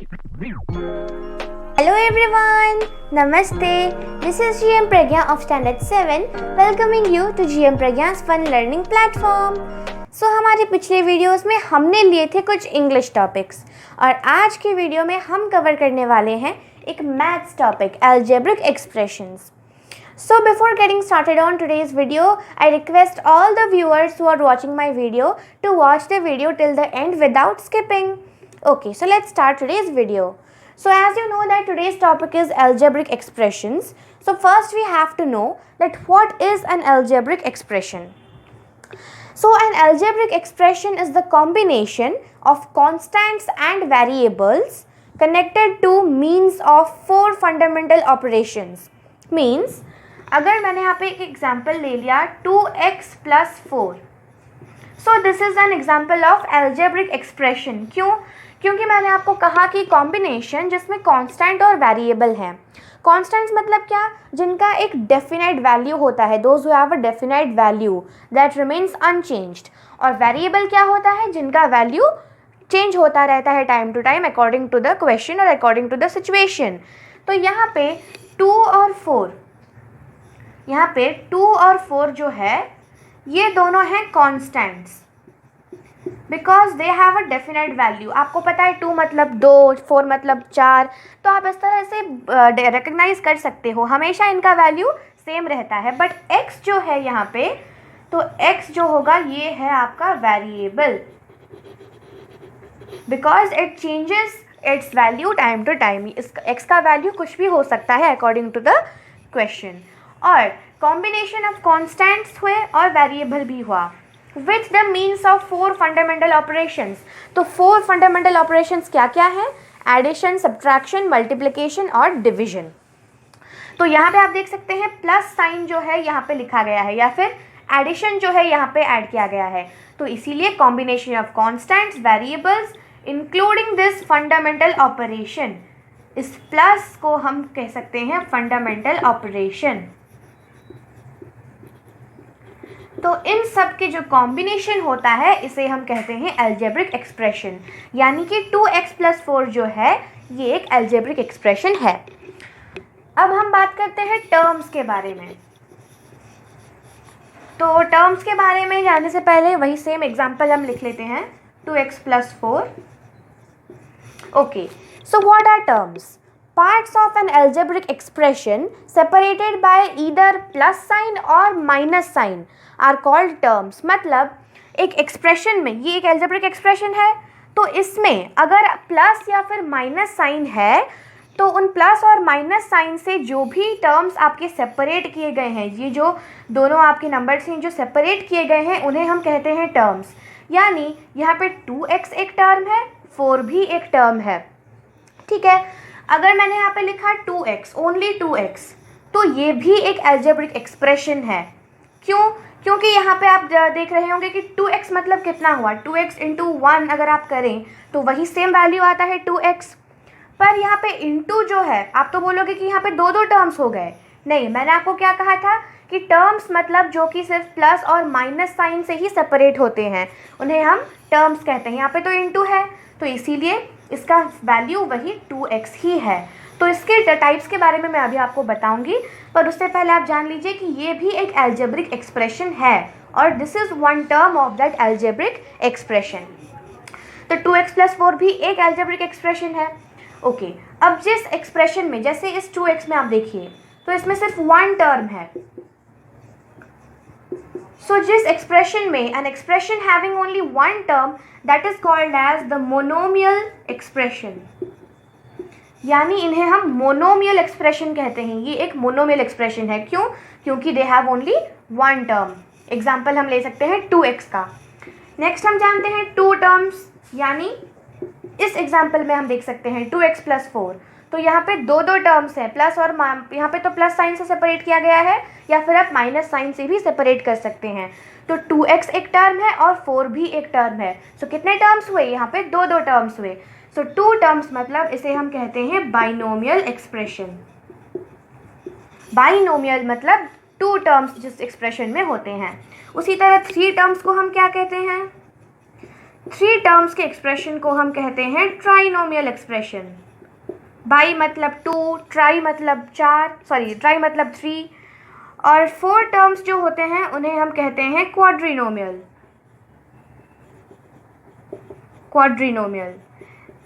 Hello everyone, Namaste. This is GM Pragya of Standard 7 welcoming you to GM Pragya's Fun Learning Platform. हमारे पिछले videos में हमने लिए थे कुछ इंग्लिश टॉपिक्स और आज के वीडियो में हम कवर करने वाले हैं एक maths topic algebraic expressions. So before getting started on today's video, I request all the viewers who are watching my video to watch the video till the end without skipping. Okay, so let's start today's video. So as you know that today's topic is algebraic expressions. So first we have to know that what is an algebraic expression. So an algebraic expression is the combination of constants and variables connected to means of four fundamental operations. Means अगर मैंने यहाँ पे एक example ले लिया 2x plus 4. So this is an example of algebraic expression. क्योंकि मैंने आपको कहा कि कॉम्बिनेशन जिसमें कांस्टेंट और वेरिएबल हैं. कांस्टेंट्स मतलब क्या, जिनका एक डेफिनाइट वैल्यू होता है, those who have a definite value that remains unchanged. और वेरिएबल क्या होता है, जिनका वैल्यू चेंज होता रहता है time to time according to the question और अकॉर्डिंग टू द सिचुएशन. तो यहाँ पे 2 और 4, यहाँ पे 2 और 4 जो है ये दोनों हैं constants because they have a definite value. आपको पता है 2 मतलब 2, 4 मतलब 4, तो आप इस तरह से रिकग्नाइज कर सकते हो. हमेशा इनका वैल्यू सेम रहता है. बट x जो है यहाँ पे, तो x जो होगा ये है आपका variable because it changes its value time to time. इस x का वैल्यू कुछ भी हो सकता है अकॉर्डिंग टू द क्वेश्चन. और कॉम्बिनेशन ऑफ कॉन्स्टेंट्स हुए और वेरिएबल भी हुआ with the means of 4 fundamental operations. तो 4 फंडामेंटल ऑपरेशंस क्या क्या हैं? एडिशन, सब्ट्रैक्शन, मल्टीप्लिकेशन और डिविजन. तो यहाँ पे आप देख सकते हैं प्लस साइन जो है यहाँ पे लिखा गया है या फिर एडिशन जो है यहाँ पे ऐड किया गया है. तो इसीलिए combination of constants, variables including this fundamental operation, इस प्लस को हम कह सकते हैं फंडामेंटल ऑपरेशन. तो इन सब के जो कॉम्बिनेशन होता है इसे हम कहते हैं अलजेब्रिक एक्सप्रेशन. यानी कि 2x plus 4 जो है ये एक अलजेब्रिक एक्सप्रेशन है. अब हम बात करते हैं टर्म्स के बारे में. तो टर्म्स के बारे में जाने से पहले वही सेम एग्जांपल हम लिख लेते हैं 2x plus 4. Okay, so what are terms? Parts of an algebraic expression separated by either plus sign or minus sign are called terms. मतलब एक एक्सप्रेशन में, ये एक algebraic एक्सप्रेशन है, तो इसमें अगर प्लस या फिर माइनस साइन है तो उन प्लस और माइनस साइन से जो भी टर्म्स आपके सेपरेट किए गए हैं, ये जो दोनों आपके नंबर्स हैं जो सेपरेट किए गए हैं उन्हें हम कहते हैं टर्म्स. यानी यहाँ पे 2x एक टर्म है, 4 भी एक टर्म है. ठीक है, अगर मैंने यहाँ पे लिखा 2x, ओनली 2x, तो ये भी एक अलजेब्रिक एक्सप्रेशन है. क्योंकि यहाँ पे आप देख रहे होंगे कि 2x मतलब कितना हुआ, 2x इंटू 1 अगर आप करें तो वही सेम वैल्यू आता है 2x. पर यहाँ पे इंटू जो है, आप तो बोलोगे कि यहाँ पे दो टर्म्स हो गए. नहीं, मैंने आपको क्या कहा था कि टर्म्स मतलब जो कि सिर्फ प्लस और माइनस साइन से ही सेपरेट होते हैं उन्हें हम टर्म्स कहते हैं. यहाँ पे तो इंटू है तो इसीलिए इसका वैल्यू वही 2x ही है. तो इसके टाइप्स के बारे में मैं अभी आपको बताऊंगी, पर उससे पहले आप जान लीजिए कि ये भी एक अलजेब्रिक एक्सप्रेशन है और this is one term of that algebraic expression. तो 2x plus 4 भी एक अलजेब्रिक एक्सप्रेशन है. ओके, अब जिस एक्सप्रेशन में, जैसे इस 2x में आप देखिए तो इसमें सिर्फ वन टर्म है. सो जिस एक्सप्रेशन में, an expression having only one term, that is called as the monomial expression. यानी इन्हें हम मोनोमियल एक्सप्रेशन कहते हैं. ये एक मोनोमियल एक्सप्रेशन है. क्योंकि they have only one term. Example हम ले सकते हैं 2x का. नेक्स्ट हम जानते हैं 2 टर्म्स. यानी इस एग्जाम्पल में हम देख सकते हैं 2x plus 4, तो यहाँ पे दो टर्म्स हैं, प्लस और यहाँ पे तो प्लस साइन से सेपरेट किया गया है या फिर आप माइनस साइन से भी सेपरेट कर सकते हैं. तो 2x एक टर्म है और 4 भी एक टर्म है. सो कितने टर्म्स हुए? यहाँ पे दो टर्म्स हुए. सो 2 टर्म्स मतलब इसे हम कहते हैं बाइनोमियल एक्सप्रेशन. बाइनोमियल मतलब 2 टर्म्स जिस एक्सप्रेशन में होते हैं. उसी तरह 3 टर्म्स को हम क्या कहते हैं? थ्री टर्म्स के एक्सप्रेशन को हम कहते हैं ट्राइनोमियल एक्सप्रेशन। बाई मतलब टू, ट्राई मतलब ट्राई मतलब थ्री, और फोर टर्म्स जो होते हैं उन्हें हम कहते हैं क्वाड्रिनोमियल।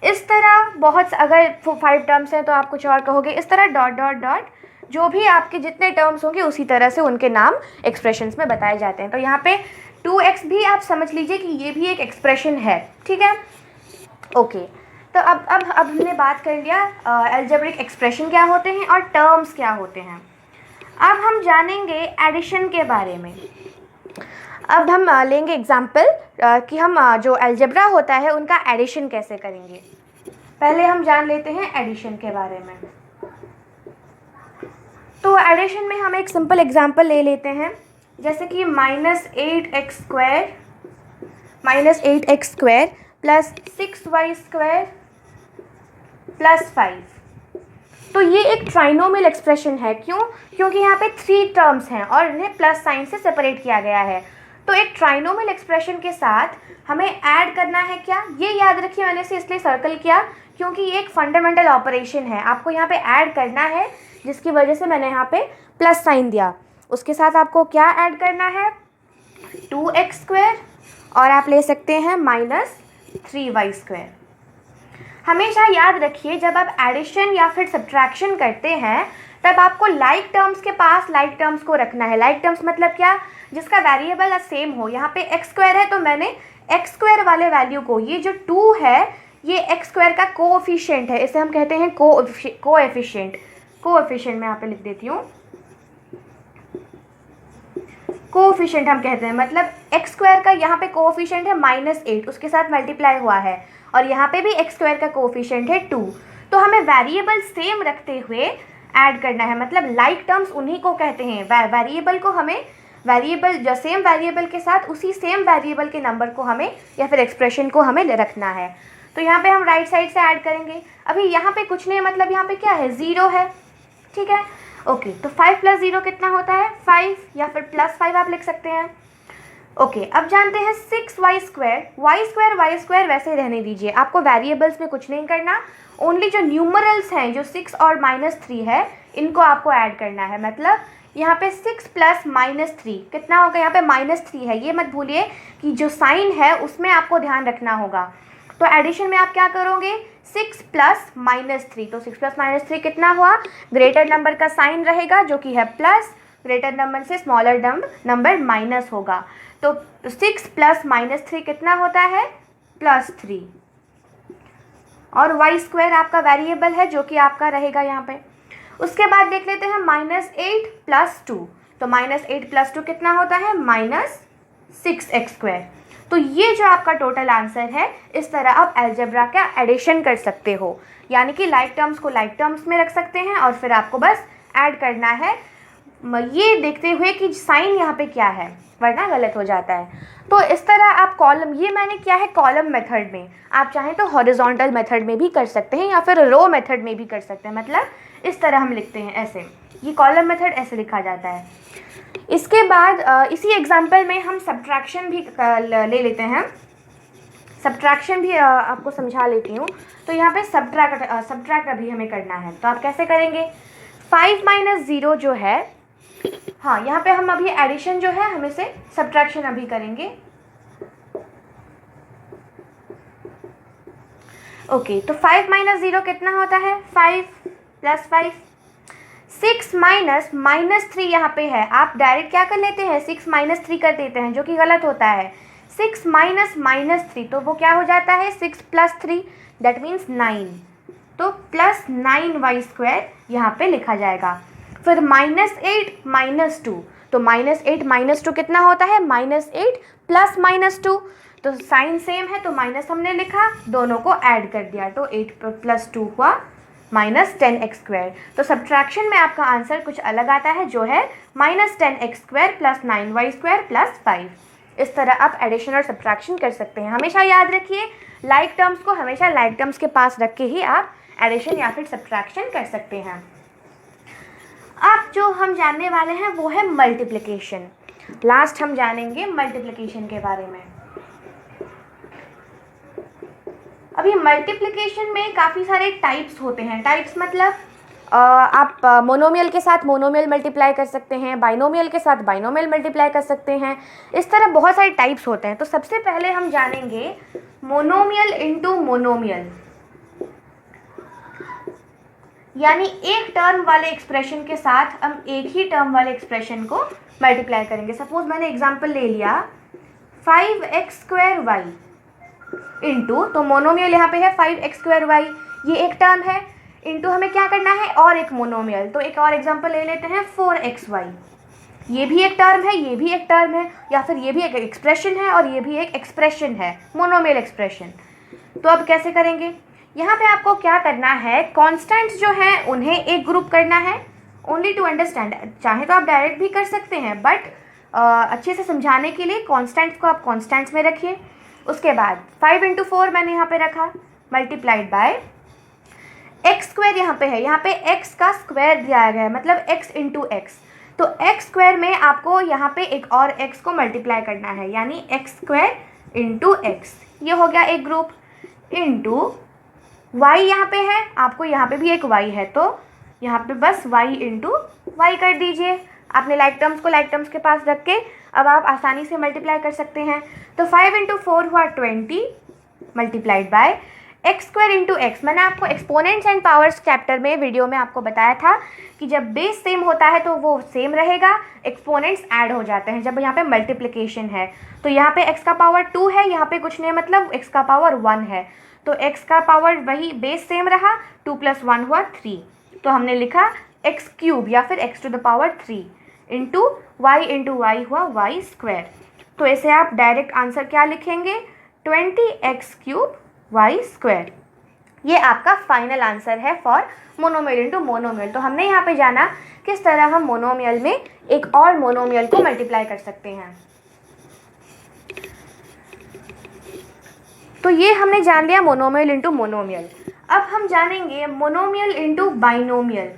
इस तरह बहुत, अगर 5 टर्म्स हैं तो आप कुछ और कहोगे, इस तरह डॉट डॉट डॉट जो भी आपके जितने टर्म्स होंगे उसी तरह से उनके नाम एक्सप्रेशंस में बताए जाते हैं। तो यहाँ पे 2x भी आप समझ लीजिए कि ये भी एक एक्सप्रेशन है, ठीक है। ओके, तो अब हमने बात कर लिया अलजेब्रिक एक्सप्रेशन क्या होते हैं और टर्म्स क्या होते हैं। अब हम जानेंगे एडिशन के बारे में। अब हम लेंगे एग्जाम्पल कि हम जो अलजेब्रा होता है उनका एडिशन कैसे करेंगे। पहले हम जान लेते हैं एडिशन के बारे में। तो एडिशन में हम एक सिंपल एग्जाम्पल ले लेते हैं, जैसे कि -8x square plus 6y square plus 5। तो ये एक ट्राइनोमियल एक्सप्रेशन है। क्यों? क्योंकि यहाँ पे 3 टर्म्स हैं और इन्हें प्लस साइन से सेपरेट किया गया है। तो एक ट्राइनोमियल एक्सप्रेशन के साथ हमें ऐड करना है क्या, ये याद रखिए। मैंने इसे इसलिए सर्कल किया क्योंकि ये एक फंडामेंटल ऑपरेशन है, आपको यहाँ पे ऐड करना है, जिसकी वजह से मैंने यहाँ पे प्लस साइन दिया। उसके साथ आपको क्या ऐड करना है, 2x स्क्वायर, और आप ले सकते हैं -3y स्क्वायर। हमेशा याद रखिए जब आप एडिशन या फिर सब्ट्रैक्शन करते हैं तब आपको लाइक टर्म्स के पास लाइक टर्म्स को रखना है। लाइक टर्म्स मतलब क्या, जिसका वेरिएबल सेम हो। यहाँ पे x स्क्वायर है तो मैंने x स्क्वायर वाले वैल्यू को, ये जो 2 है ये x स्क्वायर का कोएफिशिएंट है, इसे हम कहते हैं कोएफिशिएंट मैं यहाँ पे लिख देती हूँ। कोएफिशिएंट हम कहते हैं, मतलब x स्क्वायर का यहाँ पे कोएफिशिएंट है -8, उसके साथ मल्टीप्लाई हुआ है, और यहाँ पे भी x स्क्वायर का कोएफिशिएंट है 2। तो हमें वेरिएबल सेम रखते हुए ऐड करना है, मतलब लाइक टर्म्स उन्हीं को कहते हैं। वेरिएबल को हमें, वेरिएबल जो सेम वेरिएबल के साथ उसी सेम वेरिएबल के नंबर को हमें या फिर एक्सप्रेशन को हमें रखना है। तो यहाँ पे हम राइट साइड से ऐड करेंगे। अभी यहाँ पे कुछ नहीं, मतलब यहाँ पे क्या है, 0 है, ठीक है। ओके, तो 5 + 0 कितना होता है, 5, या फिर +5 आप लिख सकते हैं। ओके, अब जानते हैं 6y स्क्वायर। y स्क्वायर वैसे रहने दीजिए, आपको वेरिएबल्स में कुछ नहीं करना, ओनली जो न्यूमरल्स हैं, जो 6 और -3 है, इनको आपको ऐड करना है। मतलब यहाँ पे 6 + -3 कितना होगा, यहाँ पे -3 है, ये मत भूलिए कि जो साइन है उसमें आपको ध्यान रखना होगा। तो एडिशन में आप क्या करोगे, 6 + -3, तो 6 + -3 कितना हुआ, ग्रेटर नंबर का साइन रहेगा जो कि है प्लस, ग्रेटर नंबर से स्मॉलर नंबर माइनस होगा। तो 6 + -3 कितना होता है, +3, और y स्क्वायर आपका वेरिएबल है जो कि आपका रहेगा यहाँ पे। उसके बाद देख लेते हैं -8 + 2, तो -8 + 2 कितना होता है, -6x स्क्वायर। तो ये जो आपका टोटल आंसर है, इस तरह आप अलजेब्रा का एडिशन कर सकते हो, यानी कि लाइक टर्म्स को लाइक टर्म्स में रख सकते हैं और फिर आपको बस ऐड करना है, ये देखते हुए कि साइन यहाँ पे क्या है, वरना गलत हो जाता है। तो इस तरह आप कॉलम, ये मैंने किया है कॉलम मेथड में, आप चाहें तो हॉरिजॉन्टल मेथड में भी कर सकते हैं या फिर रो मेथड में भी कर सकते हैं। मतलब इस तरह हम लिखते हैं ऐसे, ये कॉलम मेथड ऐसे लिखा जाता है। इसके बाद इसी एग्जाम्पल में हम सब्ट्रैक्शन भी ले लेते हैं। सब्ट्रैक्शन भी आपको समझा लेती हूँ। तो यहाँ पे सब्ट्रैक्ट अभी हमें करना है, तो आप कैसे करेंगे, 5 - 0 जो है, हाँ यहाँ पे हम अभी एडिशन जो है, हम इसे सब्ट्रैक्शन अभी करेंगे। ओके, तो 5 - 0 कितना होता है, 5 + 5। 6 - -3 यहाँ पे है, आप डायरेक्ट क्या कर लेते हैं, 6 - 3 कर देते हैं, जो कि गलत होता है। 6 - -3 तो वो क्या हो जाता है, 6 + 3 दैट मीन्स 9, तो +9y स्क्वायर यहाँ पे लिखा जाएगा। फिर -8 - 2, तो -8 - 2 कितना होता है, -8 + -2, तो साइन सेम है तो माइनस हमने लिखा, दोनों को ऐड कर दिया, तो 8 + 2 हुआ -10x स्क्वायर। तो सब्ट्रैक्शन में आपका आंसर कुछ अलग आता है, जो है -10x स्क्वायर + 9y स्क्वायर + 5। इस तरह आप एडिशन और सब्ट्रैक्शन कर सकते हैं। हमेशा याद रखिए लाइक टर्म्स को हमेशा लाइक टर्म्स के पास रख के ही आप एडिशन या फिर सब्ट्रैक्शन कर सकते हैं। अब जो हम जानने वाले हैं वो है मल्टीप्लिकेशन। लास्ट हम जानेंगे मल्टीप्लिकेशन के बारे में। अभी मल्टीप्लिकेशन में काफ़ी सारे टाइप्स होते हैं। टाइप्स मतलब आप मोनोमियल के साथ मोनोमियल मल्टीप्लाई कर सकते हैं, बाइनोमियल के साथ बाइनोमियल मल्टीप्लाई कर सकते हैं। इस तरह बहुत सारे टाइप्स होते हैं। तो सबसे पहले हम जानेंगे मोनोमियल इंटू मोनोमियल, यानी एक टर्म वाले एक्सप्रेशन के साथ हम एक ही टर्म वाले एक्सप्रेशन को मल्टीप्लाई करेंगे। सपोज मैंने एग्जांपल ले लिया 5x² y इंटू, तो मोनोमियल यहाँ पे है 5x² y, ये एक टर्म है, इंटू हमें क्या करना है और एक मोनोमियल। तो एक और एग्जांपल ले लेते हैं 4xy, ये भी एक टर्म है, ये भी एक टर्म है, या फिर ये भी एक एक्सप्रेशन है और ये भी एक एक्सप्रेशन है, मोनोमियल एक्सप्रेशन। तो अब कैसे करेंगे, यहाँ पे आपको क्या करना है, कॉन्स्टेंट्स जो हैं उन्हें एक ग्रुप करना है। ओनली टू अंडरस्टैंड, चाहे तो आप डायरेक्ट भी कर सकते हैं, बट अच्छे से समझाने के लिए कॉन्स्टेंट्स को आप कॉन्स्टेंट्स में रखिए। उसके बाद 5 × 4 मैंने यहाँ पे रखा, मल्टीप्लाइड बाय x² यहाँ पे है, यहाँ पे x का स्क्वायर दिया गया है, मतलब x × x। तो x² में आपको यहाँ पे एक और x को मल्टीप्लाई करना है, यानी x² × x, ये हो गया एक ग्रुप। इंटू y यहाँ पे है, आपको यहाँ पे भी एक y है, तो यहाँ पे बस y × y कर दीजिए। आपने लाइक टर्म्स को लाइक टर्म्स के पास रख के अब आप आसानी से मल्टीप्लाई कर सकते हैं। तो 5 × 4 हुआ 20, मल्टीप्लाइड बाय x² × x। मैंने आपको एक्सपोनेंट्स एंड पावर्स चैप्टर में वीडियो में आपको बताया था कि जब बेस सेम होता है तो वो सेम रहेगा, एक्सपोनेंट्स ऐड हो जाते हैं जब यहाँ पे मल्टीप्लिकेशन है। तो यहाँ पे x का पावर 2 है, यहाँ पे कुछ नहीं, मतलब x का पावर 1 है, तो x का पावर वही बेस सेम रहा, 2 + 1 हुआ 3। तो हमने लिखा x³ या फिर x⁻³ इंटू y × y हुआ y²। तो इसे आप डायरेक्ट आंसर क्या लिखेंगे, 20x³ y²। ये आपका फाइनल आंसर है फॉर मोनोमियल इंटू मोनोमियल। तो हमने यहाँ पे जाना किस तरह हम मोनोमियल में एक और मोनोमियल को मल्टीप्लाई कर सकते हैं। तो ये हमने जान लिया मोनोमियल इंटू मोनोमियल। अब हम जानेंगे मोनोमियल इंटू बाइनोमियल,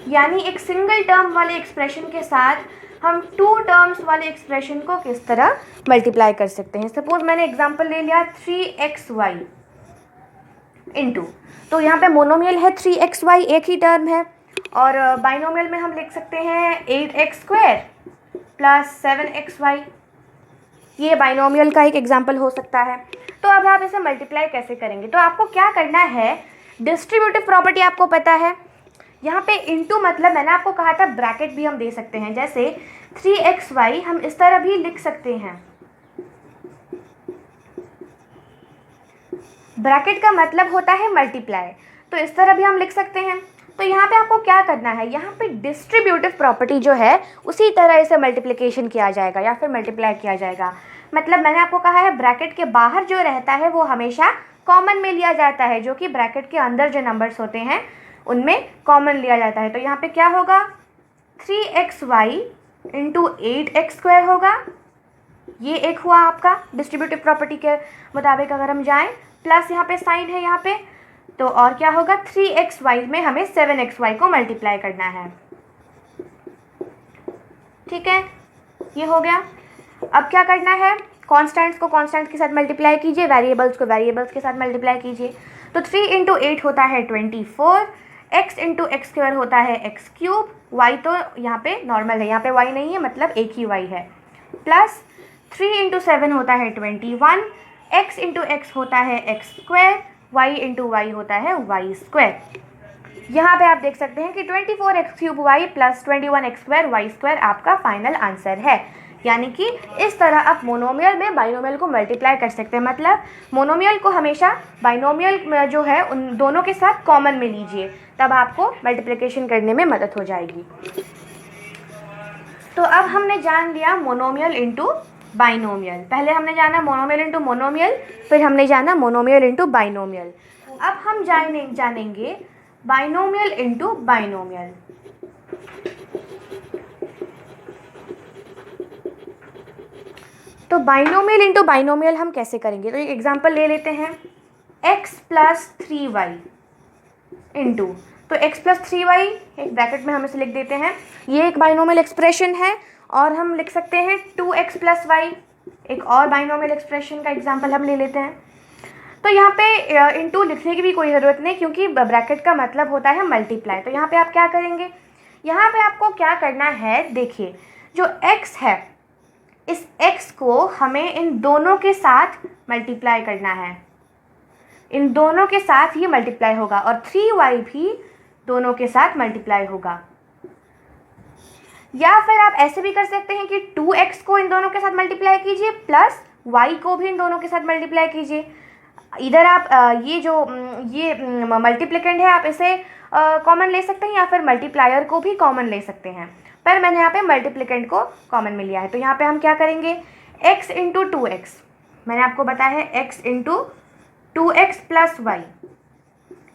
यानी एक सिंगल टर्म वाले एक्सप्रेशन के साथ हम 2 टर्म्स वाले एक्सप्रेशन को किस तरह मल्टीप्लाई कर सकते हैं। सपोज मैंने एग्जांपल ले लिया 3xy इंटू, तो यहाँ पे मोनोमियल है 3xy, एक ही टर्म है, और बाइनोमियल में हम लिख सकते हैं 8x² + 7xy। ये बाइनोमियल का एक एग्जांपल हो सकता है। तो अब आप इसे मल्टीप्लाई कैसे करेंगे, तो आपको क्या करना है, डिस्ट्रीब्यूटिव प्रॉपर्टी आपको पता है। यहाँ पे इंटू मतलब मैंने आपको कहा था ब्रैकेट भी हम दे सकते हैं, जैसे 3xy हम इस तरह भी लिख सकते हैं। ब्रैकेट का मतलब होता है मल्टीप्लाई, तो इस तरह भी हम लिख सकते हैं। तो यहाँ पे आपको क्या करना है, यहाँ पे डिस्ट्रीब्यूटिव प्रॉपर्टी जो है उसी तरह इसे मल्टीप्लिकेशन किया जाएगा या फिर मल्टीप्लाई किया जाएगा। मतलब मैंने आपको कहा है ब्रैकेट के बाहर जो रहता है वो हमेशा कॉमन में लिया जाता है, जो कि ब्रैकेट के अंदर जो नंबर्स होते हैं उनमें कॉमन लिया जाता है। तो यहाँ पे क्या होगा, 3xy × 8x² होगा, ये एक हुआ आपका डिस्ट्रीब्यूटिव प्रॉपर्टी के मुताबिक। अगर हम जाएं प्लस यहाँ पे साइन है यहाँ पे, तो और क्या होगा, 3xy में हमें 7xy को मल्टीप्लाई करना है। ठीक है, ये हो गया। अब क्या करना है, कॉन्स्टेंट्स को कॉन्स्टेंट्स के साथ मल्टीप्लाई कीजिए, वेरिएबल्स को वेरिएबल्स के साथ मल्टीप्लाई कीजिए। तो 3 × 8 होता है 24, x × x² होता है x³, y तो यहाँ पे नॉर्मल है, यहाँ पे y नहीं है, मतलब एक ही y है, प्लस 3 × 7 होता है 21, x × x होता है x², y × y होता है y²। यहाँ पे आप देख सकते हैं कि 24x³ y + 21x² y² आपका फाइनल आंसर है। यानी कि इस तरह आप मोनोमियल में बाइनोमियल को मल्टीप्लाई कर सकते हैं। मतलब मोनोमियल को हमेशा बाइनोमियल में जो है उन दोनों के साथ कॉमन में लीजिए, तब आपको मल्टीप्लिकेशन करने में मदद हो जाएगी। तो अब हमने जान लिया मोनोमियल इंटू बाइनोमियल। पहले हमने जाना मोनोमियल इंटू मोनोमियल, फिर हमने जाना मोनोमियल इंटू बाइनोमियल। अब हम जानेंगे बाइनोमियल इंटू बाइनोमियल। तो बाइनोमियल इंटू बाइनोमियल हम कैसे करेंगे, तो एक एग्जांपल ले लेते हैं, x + 3y इंटू, तो x + 3y एक ब्रैकेट में हम इसे लिख देते हैं, ये एक बाइनोमियल एक्सप्रेशन है। और हम लिख सकते हैं 2x + y, एक और बाइनोमियल एक्सप्रेशन का एग्जांपल हम ले लेते हैं। तो यहाँ पे इनटू लिखने की भी कोई ज़रूरत नहीं, क्योंकि ब्रैकेट का मतलब होता है मल्टीप्लाई। तो यहाँ पे आप क्या करेंगे, यहाँ पे आपको क्या करना है, देखिए जो x है इस x को हमें इन दोनों के साथ मल्टीप्लाई करना है, इन दोनों के साथ ही मल्टीप्लाई होगा, और 3y भी दोनों के साथ मल्टीप्लाई होगा। या फिर आप ऐसे भी कर सकते हैं कि 2x को इन दोनों के साथ मल्टीप्लाई कीजिए प्लस y को भी इन दोनों के साथ मल्टीप्लाई कीजिए। इधर आप ये मल्टीप्लिकेंड है, आप इसे कॉमन ले सकते हैं, या फिर मल्टीप्लायर को भी कॉमन ले सकते हैं, पर मैंने यहाँ पे मल्टीप्लिकेंड को कॉमन में लिया है। तो यहाँ पे हम क्या करेंगे, x इंटू 2x, मैंने आपको बताया है x into 2x plus Y,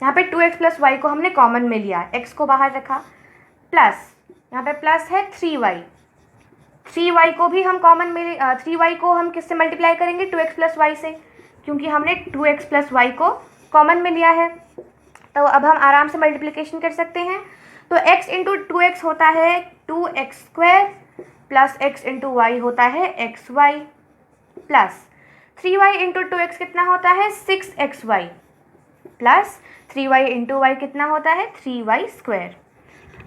यहाँ पे 2x प्लस वाई को हमने कॉमन में लिया, x को बाहर रखा, प्लस यहाँ पे प्लस है 3y को भी हम कॉमन में 3y को हम किससे मल्टीप्लाई करेंगे, 2x प्लस वाई से, क्योंकि हमने 2x प्लस वाई को कॉमन में लिया है। तो अब हम आराम से मल्टीप्लिकेशन कर सकते हैं। तो x इंटू 2x होता है 2x square plus x into y होता है xy, plus 3y into 2x कितना होता है 6xy, plus 3y into Y कितना होता है 3y स्क्वायर।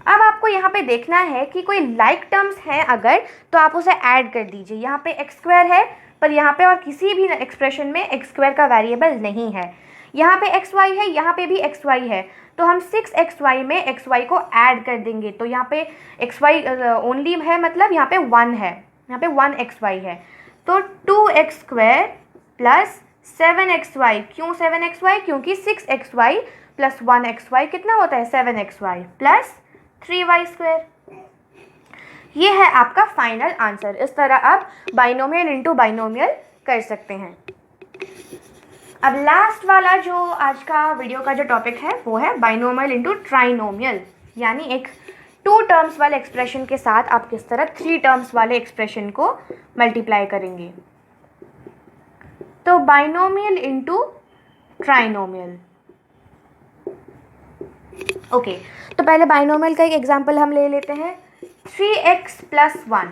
अब आपको यहाँ पे देखना है कि कोई लाइक टर्म्स हैं अगर, तो आप उसे ऐड कर दीजिए। यहाँ पे x स्क्वायर है, पर यहाँ पे और किसी भी एक्सप्रेशन में x स्क्वायर का वेरिएबल नहीं है। यहाँ पे xy है, यहाँ पे भी xy है, तो हम 6xy में xy को ऐड कर देंगे। तो यहाँ पे xy ओनली है, मतलब यहाँ पे 1 है, यहाँ पे 1xy है। तो 2x स्क्वायर प्लस 7xy, क्यों 7xy, क्योंकि 6xy प्लस 1xy कितना होता है 7xy प्लस 3y स्क्वायर। ये है आपका फाइनल आंसर। इस तरह आप बाइनोमियल इंटू बाइनोमियल कर सकते हैं। अब लास्ट वाला जो आज का वीडियो का जो टॉपिक है वो है बाइनोमियल इंटू ट्राइनोमियल, यानी एक 2 टर्म्स वाले एक्सप्रेशन के साथ आप किस तरह 3 टर्म्स वाले एक्सप्रेशन को मल्टीप्लाई करेंगे। तो बाइनोमियल इंटू ट्राइनोमियल, ओके। तो पहले बाइनोमियल का एक एग्जांपल हम ले लेते हैं, 3x प्लस 1,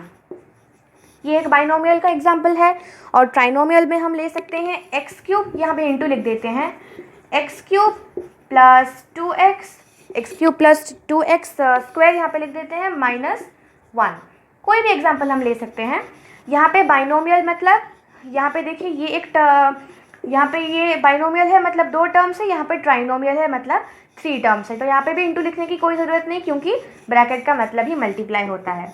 ये एक बाइनोमियल का एग्जांपल है। और ट्राइनोमियल में हम ले सकते हैं एक्स क्यूब, यहाँ पे इंटू लिख देते हैं, x cube plus 2x, x cube plus 2x square यहाँ पे लिख देते हैं -1। कोई भी एग्जांपल हम ले सकते हैं। यहाँ पे बाइनोमियल मतलब, यहाँ पे देखिए ये एक यहाँ पे ये बाइनोमियल है मतलब 2 टर्म्स है, यहाँ पे ट्राइनोमियल है मतलब 3 टर्म्स है। तो यहाँ पे भी इंटू लिखने की कोई ज़रूरत नहीं, क्योंकि ब्रैकेट का मतलब ही मल्टीप्लाई होता है।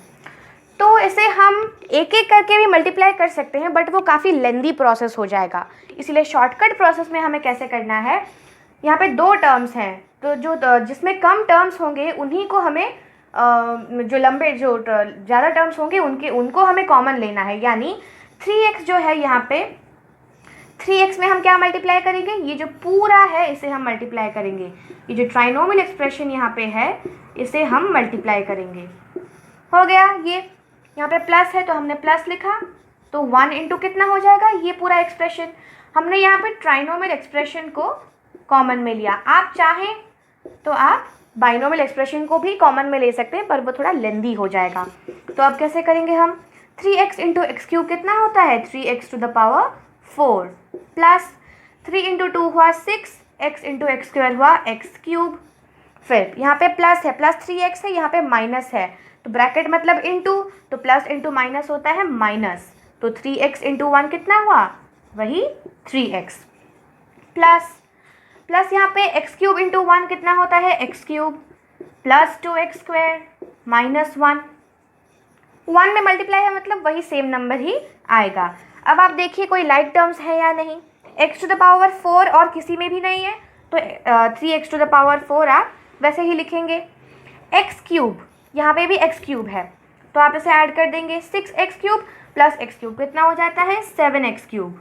तो इसे हम एक एक करके भी मल्टीप्लाई कर सकते हैं, बट वो काफ़ी लेंदी प्रोसेस हो जाएगा। इसलिए शॉर्टकट प्रोसेस में हमें कैसे करना है, यहाँ पे 2 टर्म्स हैं, तो जो जिसमें कम टर्म्स होंगे उन्हीं को हमें जो लंबे जो ज़्यादा टर्म्स होंगे उनको हमें कॉमन लेना है। यानी 3x जो है, यहाँ पे 3x में हम क्या मल्टीप्लाई करेंगे, ये जो पूरा है इसे हम मल्टीप्लाई करेंगे। ये जो ट्राइनोमियल एक्सप्रेशन यहाँ पे है इसे हम मल्टीप्लाई करेंगे। हो गया, ये यहाँ पे प्लस है तो हमने प्लस लिखा, तो 1 इंटू कितना हो जाएगा, ये पूरा एक्सप्रेशन। हमने यहाँ पे ट्राइनोमियल एक्सप्रेशन को कॉमन में लिया। आप चाहें तो आप बाइनोमियल एक्सप्रेशन को भी कॉमन में ले सकते हैं, पर वो थोड़ा लेंदी हो जाएगा। तो अब कैसे करेंगे हम, 3x इंटू एक्स क्यूब कितना होता है 3x to the power 4, plus 3 into 2 हुआ 6, x इंटू एक्स स्क्वायर हुआ एक्स क्यूब। फिर यहाँ पे प्लस है, प्लस 3x है, यहाँ पे माइनस है, तो ब्रैकेट मतलब इंटू, तो प्लस इंटू माइनस होता है माइनस, तो 3x इंटू 1 कितना हुआ, वही 3x, प्लस यहाँ पे एक्स क्यूब इंटू 1 कितना होता है x cube, plus 2x square minus 1 में मल्टीप्लाई है मतलब वही सेम नंबर ही आएगा। अब आप देखिए कोई लाइक टर्म्स है या नहीं, x टू द पावर 4 और किसी में भी नहीं है, तो 3x टू द पावर 4 आप वैसे ही लिखेंगे। एक्स क्यूब, यहाँ पे भी एक्स क्यूब है, तो आप इसे ऐड कर देंगे, 6x cube plus x cube कितना हो जाता है 7x क्यूब।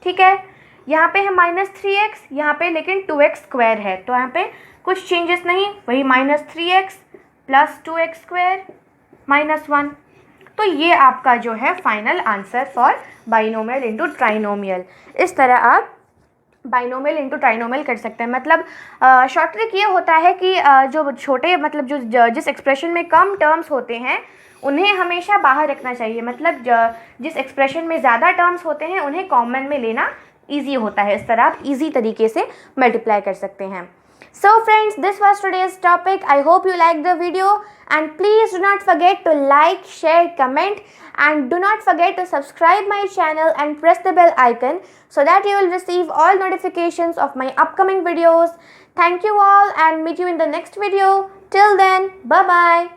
ठीक है, यहाँ पे है -3x, यहाँ पे लेकिन 2x स्क्वायर है, तो यहाँ पे कुछ चेंजेस नहीं, वही -3x प्लस 2x स्क्वायर -1। तो ये आपका जो है final answer for binomial into trinomial. इस तरह आप बाइनोमियल इंटू ट्राइनोमियल कर सकते हैं। मतलब शॉर्ट ट्रिक ये होता है कि जो छोटे मतलब जो जिस एक्सप्रेशन में कम टर्म्स होते हैं उन्हें हमेशा बाहर रखना चाहिए। मतलब जिस एक्सप्रेशन में ज़्यादा टर्म्स होते हैं उन्हें कॉमन में लेना ईजी होता है। इस तरह आप ईजी तरीके से मल्टीप्लाई कर सकते हैं। So friends, this was today's topic. I hope you liked the video, and please do not forget to like, share, comment, and do not forget to subscribe my channel and press the bell icon so that you will receive all notifications of my upcoming videos. Thank you all and meet you in the next video. Till then, bye bye.